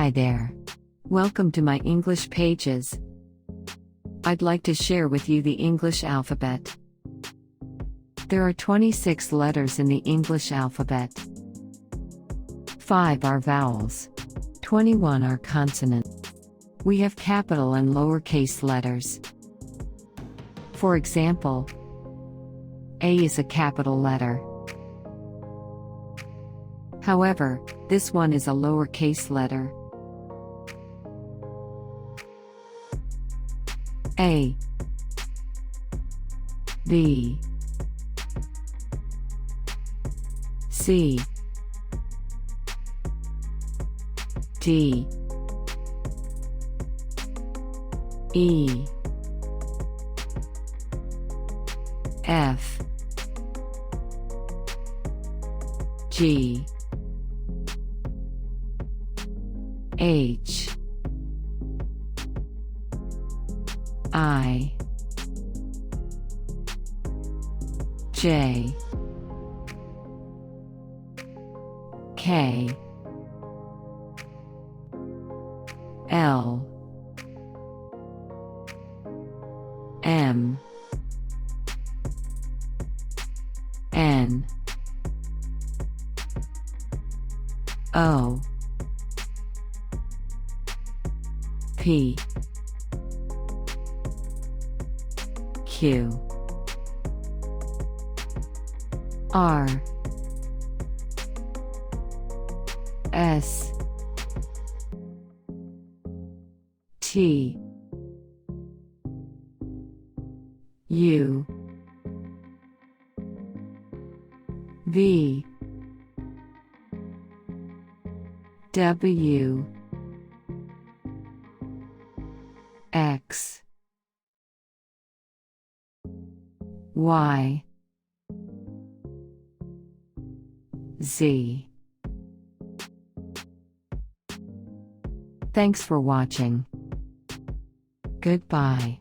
Hi there. Welcome to my English pages. I'd like to share with you the English alphabet. There are 26 letters in the English alphabet. 5 are vowels. 21 are consonants. We have capital and lowercase letters. For example, A is a capital letter. However, this one is a lowercase letter. A, B, C, D, E, F, G, H, I, J, K, L, M, N, O, P, Q, R, S, T, U, V, W, X, Y, Z. Thanks for watching. Goodbye.